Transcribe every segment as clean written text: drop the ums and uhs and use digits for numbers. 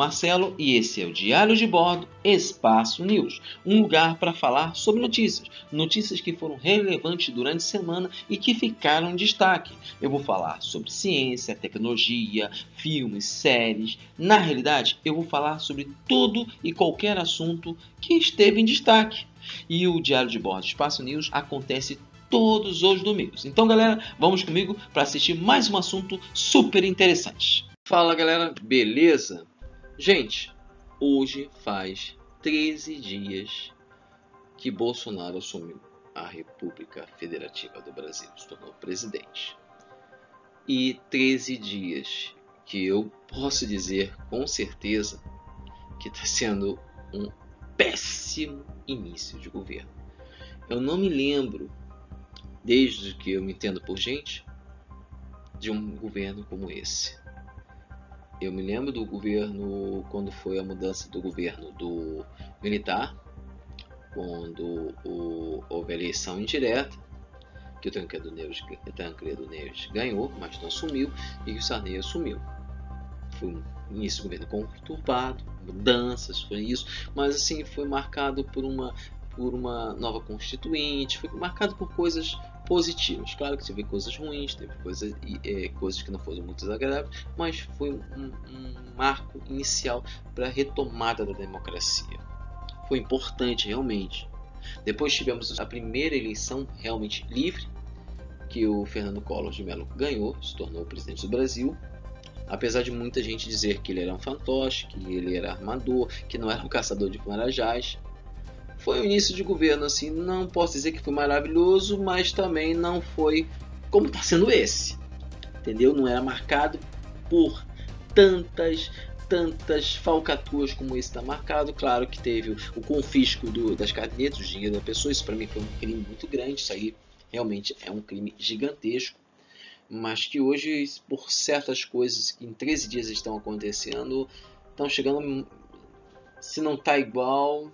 Marcelo e esse é o Diário de Bordo Espaço News, um lugar para falar sobre notícias que foram relevantes durante a semana e que ficaram em destaque. Eu vou falar sobre ciência, tecnologia, filmes, séries. Na realidade, eu vou falar sobre todo e qualquer assunto que esteve em destaque. E o Diário de Bordo Espaço News acontece todos os domingos. Então, galera, vamos comigo para assistir mais um assunto super interessante. Fala, galera, beleza? Gente, hoje faz 13 dias que Bolsonaro assumiu a República Federativa do Brasil, se tornou presidente. E 13 dias que eu posso dizer com certeza que está sendo um péssimo início de governo. Eu não me lembro, desde que eu me entendo por gente, de um governo como esse. Eu me lembro do governo, quando foi a mudança do governo do militar, quando houve a eleição indireta, que o Tancredo Neves ganhou, mas não assumiu, e que o Sarney assumiu. Foi um início de governo conturbado, mudanças, foi isso, mas assim, foi marcado por uma nova constituinte, foi marcado por coisas positivas. Claro que teve coisas ruins, teve coisas que não foram muito agradáveis, mas foi um marco inicial para a retomada da democracia. Foi importante realmente. Depois tivemos a primeira eleição realmente livre, que o Fernando Collor de Mello ganhou, se tornou presidente do Brasil. Apesar de muita gente dizer que ele era um fantoche, que ele era armador, que não era um caçador de marajás. Foi um início de governo, assim, não posso dizer que foi maravilhoso, mas também não foi como está sendo esse, entendeu? Não era marcado por tantas falcatruas como esse está marcado. Claro que teve o confisco das cadernetas, o dinheiro da pessoa, isso para mim foi um crime muito grande, isso aí realmente é um crime gigantesco, mas que hoje, por certas coisas que em 13 dias estão acontecendo, estão chegando, se não está igual,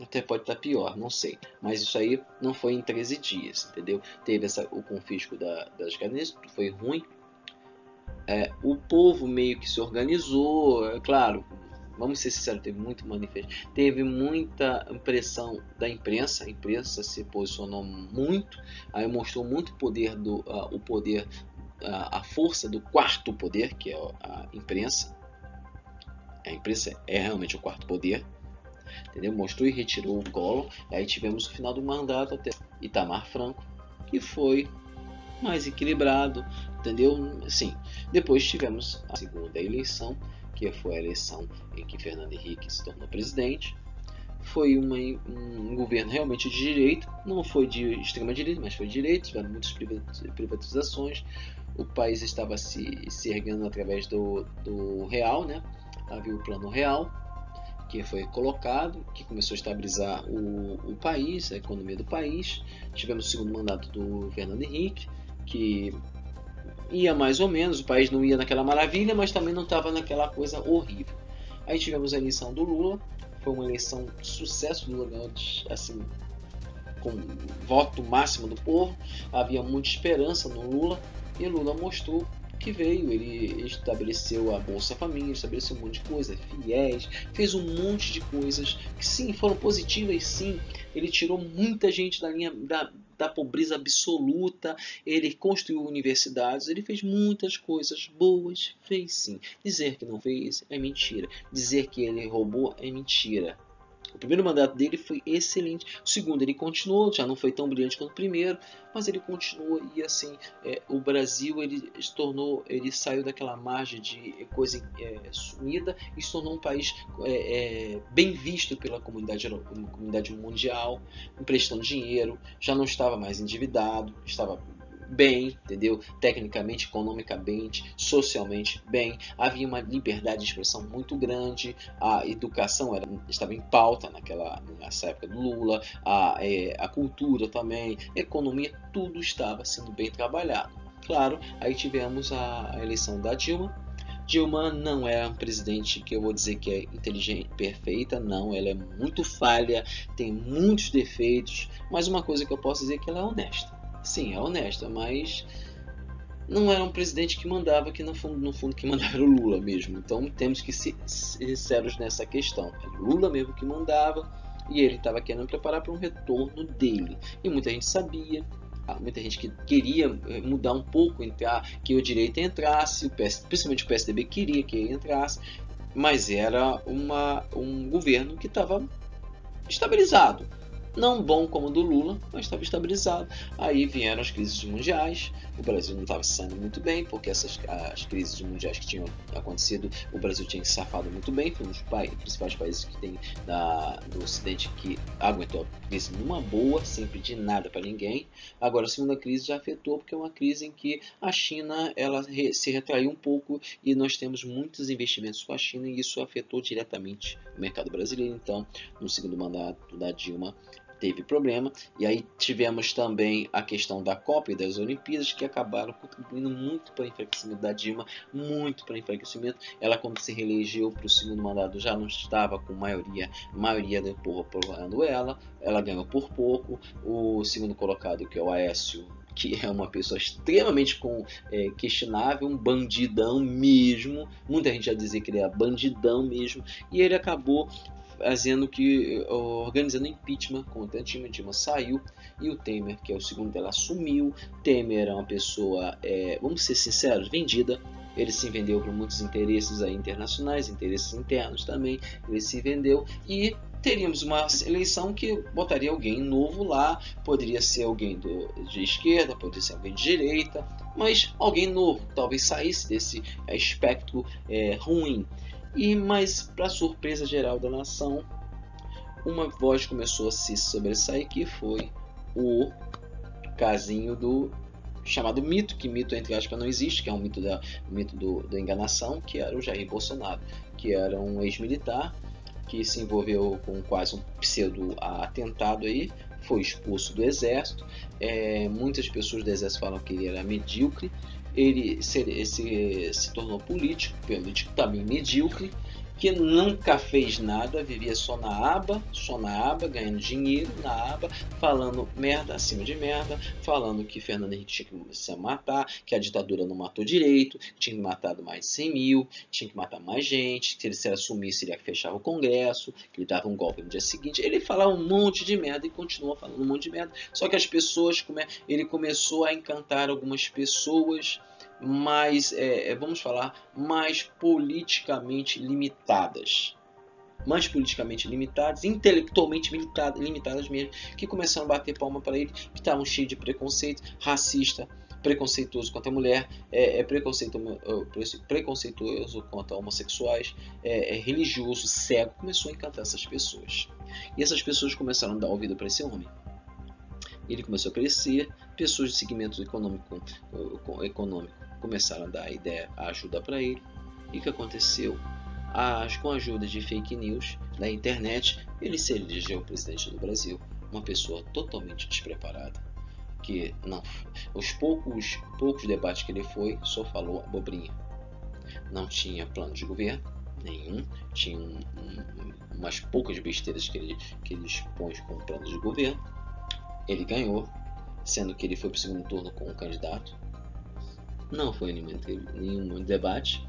até pode estar pior, não sei. Mas isso aí não foi em 13 dias, entendeu? Teve o confisco das cadernetas, foi ruim. O povo meio que se organizou, claro, vamos ser sinceros, teve muito manifesto, teve muita pressão da imprensa, a imprensa se posicionou muito, aí mostrou muito poder a força do quarto poder, que é a imprensa. A imprensa é realmente o quarto poder. Entendeu? Mostrou e retirou o Collor. Aí tivemos o final do mandato até Itamar Franco, que foi mais equilibrado, entendeu? Assim, depois tivemos a segunda eleição, que foi a eleição em que Fernando Henrique se tornou presidente. Foi um governo realmente de direita, não foi de extrema direita, mas foi de direita. Tiveram muitas privatizações. O país estava se erguendo através do real, né? Havia o plano real, que foi colocado, que começou a estabilizar o país, a economia do país. Tivemos o segundo mandato do Fernando Henrique, que ia mais ou menos, o país não ia naquela maravilha, mas também não estava naquela coisa horrível. Aí tivemos a eleição do Lula, foi uma eleição de sucesso, o Lula ganhou assim, com voto máximo do povo, havia muita esperança no Lula, e o Lula mostrou que veio, ele estabeleceu a Bolsa Família, estabeleceu um monte de coisa, fiéis, fez um monte de coisas que sim, foram positivas, sim. Ele tirou muita gente da linha da pobreza absoluta, ele construiu universidades, ele fez muitas coisas boas, fez sim. Dizer que não fez é mentira, dizer que ele roubou é mentira. O primeiro mandato dele foi excelente. O segundo ele continuou, já não foi tão brilhante quanto o primeiro, mas ele continuou e assim, o Brasil ele saiu daquela margem de coisa sumida e se tornou um país bem visto pela comunidade mundial, emprestando dinheiro, já não estava mais endividado, estava bem, entendeu? Tecnicamente, economicamente, socialmente bem, havia uma liberdade de expressão muito grande, a educação estava em pauta nessa época do Lula, a cultura também, a economia, tudo estava sendo bem trabalhado. Claro, aí tivemos a eleição da Dilma. Dilma não é um presidente que eu vou dizer que é inteligente, perfeita, não, ela é muito falha, tem muitos defeitos, mas uma coisa que eu posso dizer é que ela é honesta. Sim, é honesta, mas não era um presidente que mandava, que no fundo que mandava era o Lula mesmo. Então temos que ser sinceros nessa questão. Era o Lula mesmo que mandava e ele estava querendo preparar para um retorno dele. E muita gente sabia, muita gente que queria mudar um pouco, que a direita entrasse, principalmente o PSDB queria que ele entrasse, mas era um governo que estava estabilizado. Não bom como o do Lula, mas estava estabilizado. Aí vieram as crises mundiais. O Brasil não estava se saindo muito bem, porque as crises mundiais que tinham acontecido, o Brasil tinha se safado muito bem. Foi um dos principais países que tem do Ocidente que aguentou a crise numa boa, sem pedir nada para ninguém. Agora a segunda crise já afetou, porque é uma crise em que a China se retraiu um pouco e nós temos muitos investimentos com a China e isso afetou diretamente o mercado brasileiro. Então, no segundo mandato da Dilma, teve problema, e aí tivemos também a questão da Copa e das Olimpíadas, que acabaram contribuindo muito para o enfraquecimento da Dilma, muito para o enfraquecimento. Ela, quando se reelegeu para o segundo mandato, já não estava com maioria do povo apoiando ela ganhou por pouco. O segundo colocado, que é o Aécio, que é uma pessoa extremamente questionável, um bandidão mesmo, muita gente já dizia que ele era bandidão mesmo, e ele acabou organizando impeachment contra a Dilma. Dilma saiu e o Temer, que é o segundo dela, assumiu. Temer era uma pessoa, vamos ser sinceros, vendida. Ele se vendeu por muitos interesses internacionais, interesses internos também. Ele se vendeu e teríamos uma eleição que botaria alguém novo lá. Poderia ser alguém de esquerda, poderia ser alguém de direita, mas alguém novo, talvez saísse desse espectro ruim. Mas, para surpresa geral da nação, uma voz começou a se sobressair, que foi o casinho do chamado mito, que mito entre aspas não existe, que é um mito da enganação, que era o Jair Bolsonaro, que era um ex-militar que se envolveu com quase um pseudo-atentado aí, foi expulso do exército. Muitas pessoas do exército falam que ele era medíocre. Ele se tornou político também medíocre, que nunca fez nada, vivia só na aba, ganhando dinheiro na aba, falando merda acima de merda, falando que Fernando Henrique tinha que se matar, que a ditadura não matou direito, tinha matado mais de 100 mil, tinha que matar mais gente, que se ele assumisse ele fechava o Congresso, que ele dava um golpe no dia seguinte. Ele falava um monte de merda e continua falando um monte de merda, só que as pessoas, ele começou a encantar algumas pessoas mais, vamos falar, mais politicamente limitadas, intelectualmente limitadas mesmo, que começaram a bater palma para ele, que estavam cheios de preconceito, racista, preconceituoso contra a mulher, preconceituoso contra homossexuais, religioso, cego. Começou a encantar essas pessoas, e essas pessoas começaram a dar ouvido para esse homem. Ele começou a crescer, pessoas de segmento econômico começaram a dar a ajuda para ele. E o que aconteceu? Com a ajuda de fake news da internet, ele se elegeu presidente do Brasil, uma pessoa totalmente despreparada, que não, os poucos debates que ele foi, só falou abobrinha. Não tinha plano de governo nenhum, tinha umas poucas besteiras que ele expõe como plano de governo. Ele ganhou, sendo que ele foi para o segundo turno com um candidato. Não foi nenhum debate.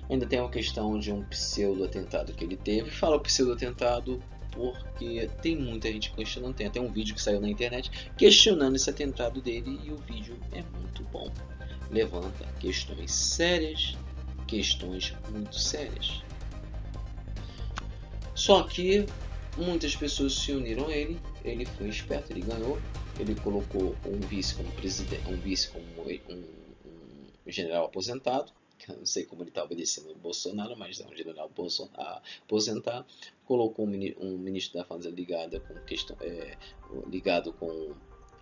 Ainda tem uma questão de um pseudo-atentado que ele teve. Fala pseudo-atentado porque tem muita gente questionando. Tem até um vídeo que saiu na internet questionando esse atentado dele, e o vídeo é muito bom. Levanta questões sérias, questões muito sérias. Só que muitas pessoas se uniram a ele. Ele foi esperto, ele ganhou. Ele colocou um vice como presidente, um general aposentado. Eu não sei como ele está obedecendo o Bolsonaro, mas é um general aposentado. Colocou um ministro da Fazenda ligado com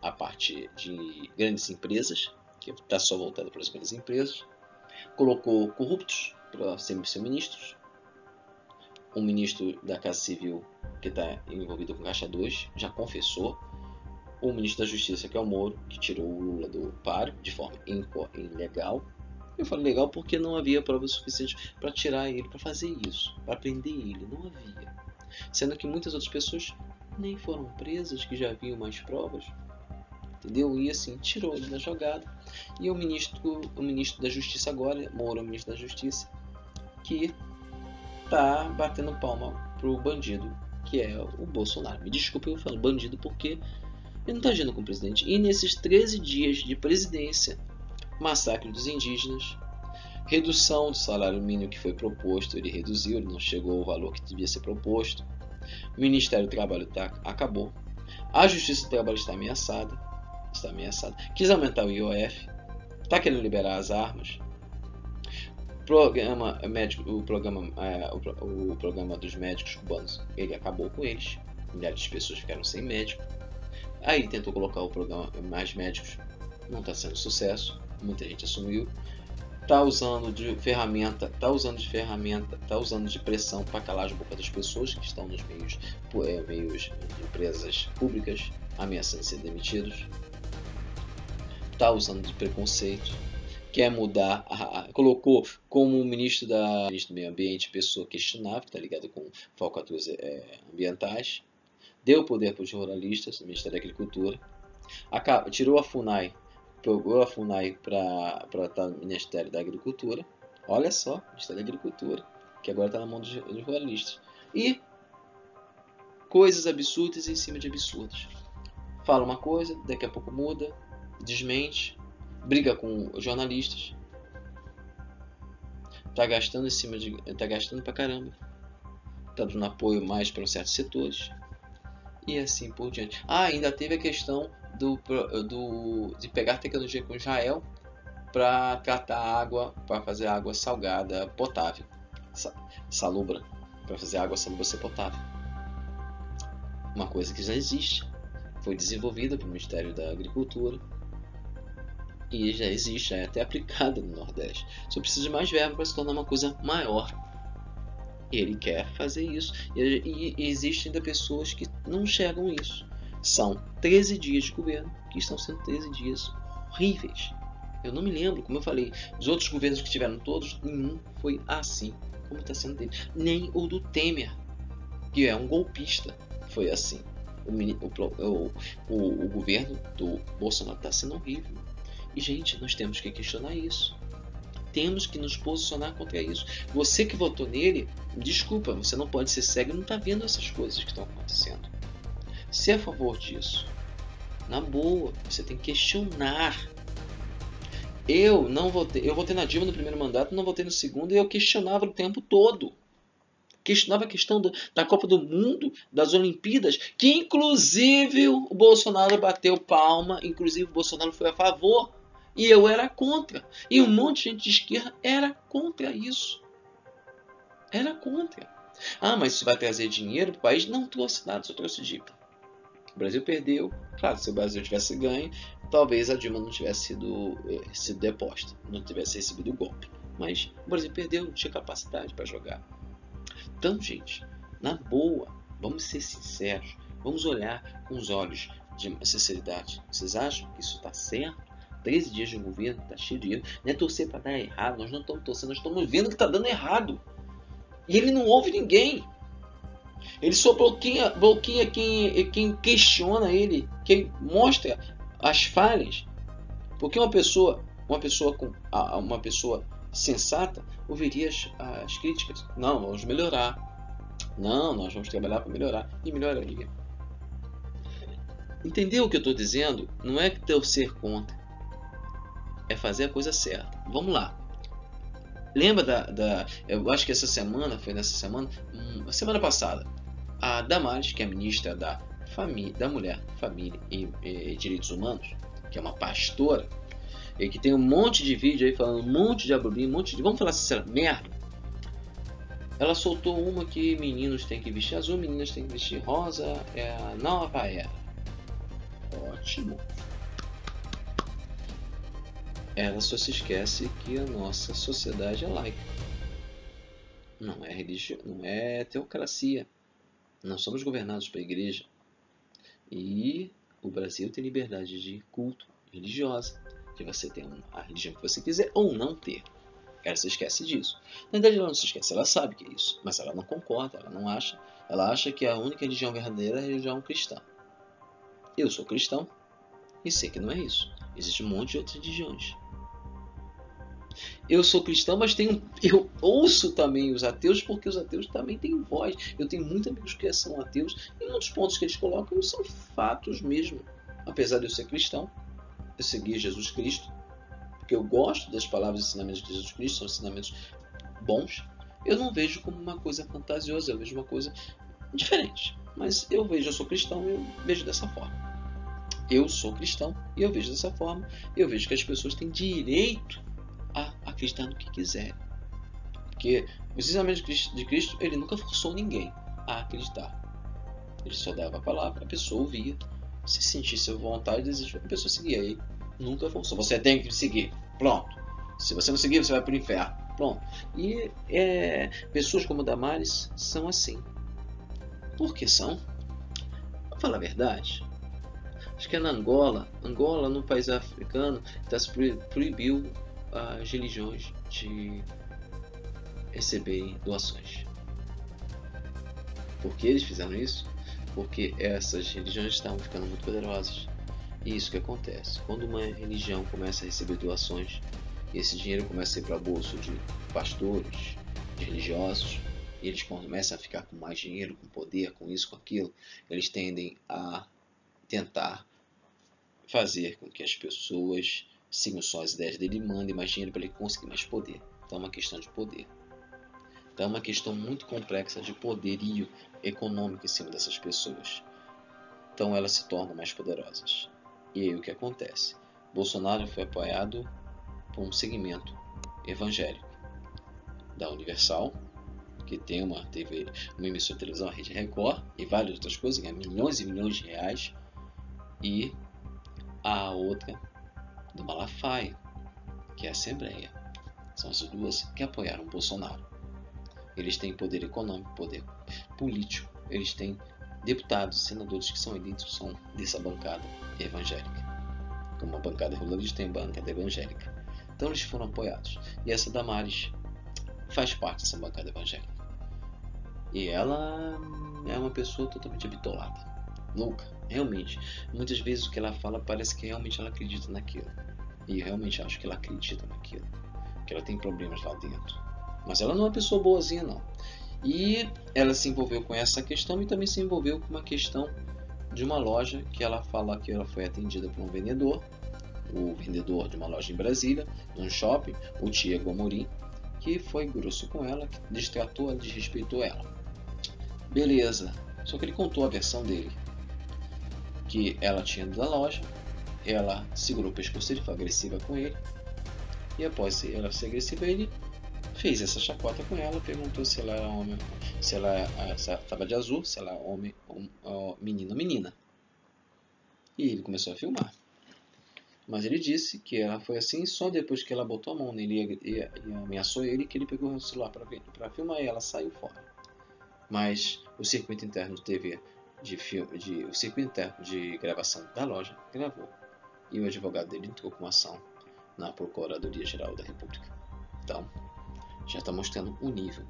a parte de grandes empresas, que está só voltado para as grandes empresas. Colocou corruptos para serem ministros. Um ministro da Casa Civil que está envolvido com Caixa 2 já confessou. O ministro da Justiça, que é o Moro, que tirou o Lula do páreo de forma ilegal. Eu falo legal porque não havia provas suficientes para tirar ele, para fazer isso, para prender ele. Não havia. Sendo que muitas outras pessoas nem foram presas, que já haviam mais provas. entendeu? E assim, tirou ele da jogada. E o ministro da Justiça agora, Moro, o ministro da Justiça, que tá batendo palma pro bandido, que é o Bolsonaro. Me desculpe eu falo bandido porque ele não tá agindo como presidente. E nesses 13 dias de presidência, massacre dos indígenas, redução do salário mínimo que foi proposto, ele reduziu, ele não chegou ao valor que devia ser proposto. O Ministério do Trabalho acabou. A Justiça do Trabalho está ameaçada. Quis aumentar o IOF. Está querendo liberar as armas. O programa dos médicos cubanos, ele acabou com eles. Milhares de pessoas ficaram sem médico. Aí tentou colocar o programa Mais Médicos. Não está sendo sucesso. Muita gente assumiu. Tá usando de pressão para calar as bocas das pessoas que estão nos meios de empresas públicas, ameaçando ser demitidos. Tá usando de preconceito, quer mudar, colocou como ministro do Meio Ambiente pessoa questionável, que está ligada com falcatruas ambientais, deu poder para os ruralistas, no Ministério da Agricultura, tirou a FUNAI, jogou a FUNAI para estar no Ministério da Agricultura. Olha só, Ministério da Agricultura, que agora está na mão dos ruralistas. E coisas absurdas em cima de absurdas. Fala uma coisa, daqui a pouco muda, desmente, briga com os jornalistas. Tá gastando pra caramba. Tá dando apoio mais para certos setores. E assim por diante. Ainda teve a questão de pegar tecnologia com Israel para tratar água, para fazer água salgada potável, salobra, para fazer água salobra ser potável. Uma coisa que já existe, foi desenvolvida pelo Ministério da Agricultura e já existe, já é até aplicada no Nordeste. Só precisa de mais verba para se tornar uma coisa maior. Ele quer fazer isso e existem ainda pessoas que não enxergam isso. São 13 dias de governo que estão sendo 13 dias horríveis. Eu não me lembro, como eu falei, dos outros governos que tiveram todos, nenhum foi assim como está sendo dele. Nem o do Temer, que é um golpista, foi assim. O governo do Bolsonaro está sendo horrível. E, gente, nós temos que questionar isso. Temos que nos posicionar contra isso. Você que votou nele, desculpa, você não pode ser cego e não está vendo essas coisas que estão acontecendo. Se é a favor disso, na boa, você tem que questionar. Eu votei na Dilma no primeiro mandato, não votei no segundo, e eu questionava o tempo todo. Questionava a questão da Copa do Mundo, das Olimpíadas, que inclusive o Bolsonaro bateu palma, inclusive o Bolsonaro foi a favor, e eu era contra. E um monte de gente de esquerda era contra isso. Era contra. Ah, mas isso vai trazer dinheiro para o país? Não trouxe nada, só trouxe dívida. O Brasil perdeu. Claro, se o Brasil tivesse ganho, talvez a Dilma não tivesse sido deposta, não tivesse recebido o golpe. Mas o Brasil perdeu, não tinha capacidade para jogar. Então, gente, na boa, vamos ser sinceros, vamos olhar com os olhos de sinceridade. Vocês acham que isso está certo? 13 dias de um governo, está cheio de erro. Não é torcer para dar errado, nós não estamos torcendo, nós estamos vendo que está dando errado. E ele não ouve ninguém. Ele só bloqueia quem questiona ele, quem mostra as falhas. Porque uma pessoa sensata ouviria as críticas. Não, vamos melhorar. Não, nós vamos trabalhar para melhorar. E melhoraria. Entendeu o que eu estou dizendo? Não é torcer contra. É fazer a coisa certa. Vamos lá. Lembra eu acho que semana passada, a Damares, que é a ministra da Mulher, Família e Direitos Humanos, que é uma pastora, e que tem um monte de vídeo aí falando um monte de abobrinha, vamos falar sinceramente, merda. Ela soltou uma que meninos têm que vestir azul, meninas têm que vestir rosa, é a nova era. Ótimo. Ela só se esquece que a nossa sociedade é laica. Não é religião, não é teocracia. Nós somos governados pela igreja. E o Brasil tem liberdade de culto religiosa. Que você tem a religião que você quiser ou não ter. Ela se esquece disso. Na verdade, ela não se esquece, ela sabe que é isso. Mas ela não concorda, ela não acha. Ela acha que a única religião verdadeira é a religião cristã. Eu sou cristão. e sei que não é isso. Existe um monte de outras religiões. Eu sou cristão, mas eu ouço também os ateus, porque os ateus também têm voz. Eu tenho muitos amigos que são ateus e muitos pontos que eles colocam são fatos mesmo. Apesar de eu ser cristão, eu seguir Jesus Cristo, porque eu gosto das palavras e ensinamentos de Jesus Cristo, são ensinamentos bons. Eu não vejo como uma coisa fantasiosa, eu vejo uma coisa diferente. Mas eu sou cristão e eu vejo dessa forma. Eu sou cristão e eu vejo dessa forma. Eu vejo que as pessoas têm direito a acreditar no que quiserem. Porque os ensinamentos de Cristo, ele nunca forçou ninguém a acreditar. Ele só dava a palavra, a pessoa ouvia. Se sentisse vontade, desistia, a pessoa seguia ele. Nunca forçou. Você tem que seguir. Pronto. Se você não seguir, você vai para o inferno. Pronto. E pessoas como Damares são assim. Por que são? Para falar a verdade, acho que é na Angola, no país africano, proibiu as religiões de receberem doações. Por que eles fizeram isso? Porque essas religiões estavam ficando muito poderosas. E isso que acontece. Quando uma religião começa a receber doações, e esse dinheiro começa a ir para o bolso de pastores, de religiosos, e eles começam a ficar com mais dinheiro, com poder, com isso, com aquilo, eles tendem a tentar fazer com que as pessoas sigam só as ideias dele e mandem mais dinheiro para ele conseguir mais poder. Então é uma questão de poder. Então é uma questão muito complexa de poderio econômico em cima dessas pessoas. Então elas se tornam mais poderosas. E aí o que acontece? Bolsonaro foi apoiado por um segmento evangélico da Universal, que tem uma emissora de televisão, a Rede Record, e várias outras coisas, ganha milhões e milhões de reais, e a outra do Malafaia, que é a Assembleia. São as duas que apoiaram o Bolsonaro. Eles têm poder econômico, poder político, eles têm deputados, senadores que são eleitos, são dessa bancada evangélica. Como a bancada regularista tem bancada evangélica. Então eles foram apoiados. E essa Damares faz parte dessa bancada evangélica. E ela é uma pessoa totalmente bitolada, louca, realmente. Muitas vezes o que ela fala parece que realmente ela acredita naquilo. E eu realmente acho que ela acredita naquilo. Que ela tem problemas lá dentro. Mas ela não é uma pessoa boazinha, não. E ela se envolveu com essa questão e também se envolveu com uma questão de uma loja que ela fala que ela foi atendida por um vendedor, o vendedor de uma loja em Brasília, num shopping, o Tiago Amorim, que foi grosso com ela, que destratou ela, desrespeitou ela. Beleza, só que ele contou a versão dele, que ela tinha ido da loja, ela segurou o pescoço dele, foi agressiva com ele, e após ela ser agressiva, ele fez essa chacota com ela, perguntou se ela era homem, se ela estava de azul, se ela era homem, menino ou menina. E ele começou a filmar. Mas ele disse que ela foi assim só depois que ela botou a mão nele e ameaçou ele, que ele pegou o celular para filmar e ela saiu fora. Mas o circuito interno de TV, o circuito interno de gravação da loja gravou. E o advogado dele entrou com uma ação na Procuradoria-Geral da República. Então, já está mostrando o nível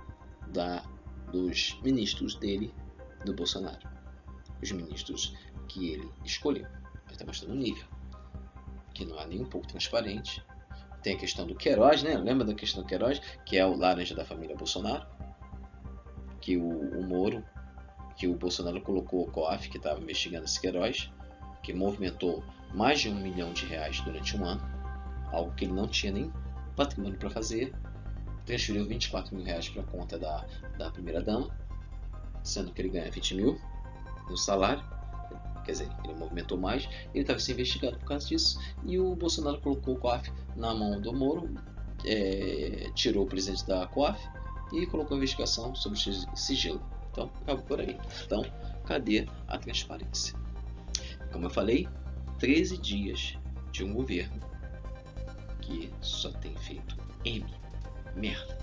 dos ministros dele, do Bolsonaro. Os ministros que ele escolheu. Já está mostrando o nível. Que não é nem um pouco transparente. Tem a questão do Queiroz, né? Lembra da questão do Queiroz? Que é o laranja da família Bolsonaro. Que o Moro, que o Bolsonaro colocou o COAF, que estava investigando esse Queiroz, que movimentou mais de R$1 milhão durante um ano. Algo que ele não tinha nem patrimônio para fazer. Transferiu R$24 mil para a conta da primeira dama, sendo que ele ganha 20 mil no salário. Quer dizer, ele movimentou mais, ele estava sendo investigado por causa disso, e o Bolsonaro colocou o COAF na mão do Moro, tirou o presidente da COAF e colocou a investigação sobre sigilo. Então, acabou por aí. Então, cadê a transparência? Como eu falei, 13 dias de um governo que só tem feito merda.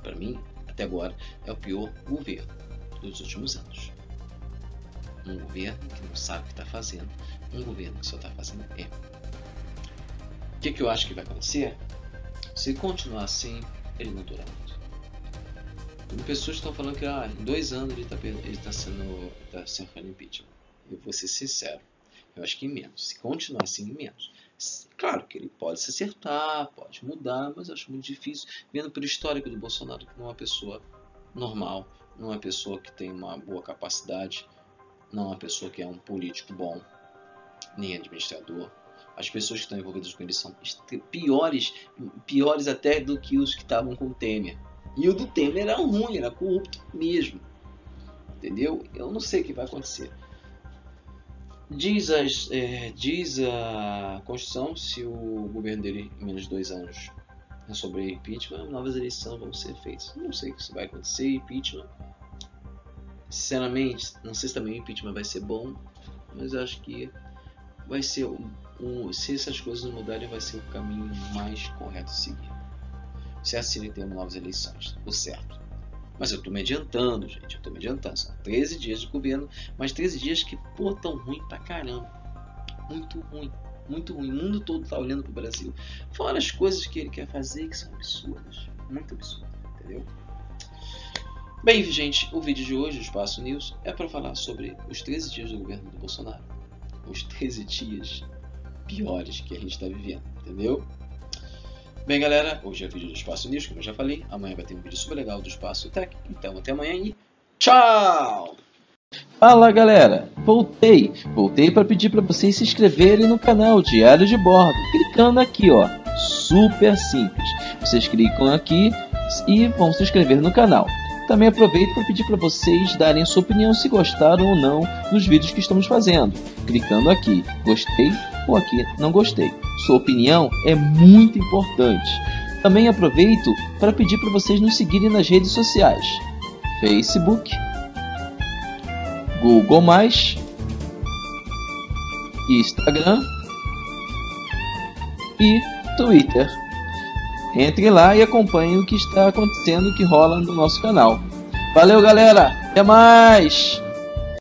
Para mim, até agora, é o pior governo dos últimos anos. Um governo que não sabe o que está fazendo. Um governo que só está fazendo erro. O que eu acho que vai acontecer? Se continuar assim, ele não dura muito. Tem pessoas que estão falando que em 2 anos ele está sendo impeachment. Eu vou ser sincero. Eu acho que em menos. Se continuar assim, em menos. Claro que ele pode se acertar, pode mudar, mas eu acho muito difícil, vendo pelo histórico do Bolsonaro, que não é uma pessoa normal, não é uma pessoa que tem uma boa capacidade, não é uma pessoa que é um político bom, nem administrador. As pessoas que estão envolvidas com ele são piores até do que os que estavam com o Temer. E o do Temer era ruim, era corrupto mesmo. Entendeu? Eu não sei o que vai acontecer. Diz a Constituição, se o governo dele em menos de 2 anos resolver impeachment, novas eleições vão ser feitas. Não sei o que vai acontecer, impeachment. Sinceramente, não sei se também o impeachment vai ser bom, mas eu acho que vai ser se essas coisas não mudarem, vai ser o caminho mais correto a seguir. Se assim tem novas eleições, o certo. Mas eu estou me adiantando, gente. Eu estou me adiantando. São 13 dias de governo, mas 13 dias que, pô, tão ruim pra caramba. Muito ruim. Muito ruim. O mundo todo tá olhando pro Brasil. Fora as coisas que ele quer fazer que são absurdas. Muito absurdas, entendeu? Bem, gente, o vídeo de hoje, o Espaço News, é para falar sobre os 13 dias do governo do Bolsonaro. Os 13 dias piores que a gente está vivendo, entendeu? Bem, galera, hoje é vídeo do Espaço News, como eu já falei. Amanhã vai ter um vídeo super legal do Espaço Tech. Então, até amanhã e tchau! Fala, galera! Voltei para pedir para vocês se inscreverem no canal Diário de Bordo, clicando aqui, ó. Super simples. Vocês clicam aqui e vão se inscrever no canal. Também aproveito para pedir para vocês darem sua opinião se gostaram ou não dos vídeos que estamos fazendo, clicando aqui, gostei ou aqui, não gostei. Sua opinião é muito importante. Também aproveito para pedir para vocês nos seguirem nas redes sociais: Facebook, Google+, Instagram e Twitter. Entre lá e acompanhe o que está acontecendo, o que rola no nosso canal. Valeu, galera! Até mais!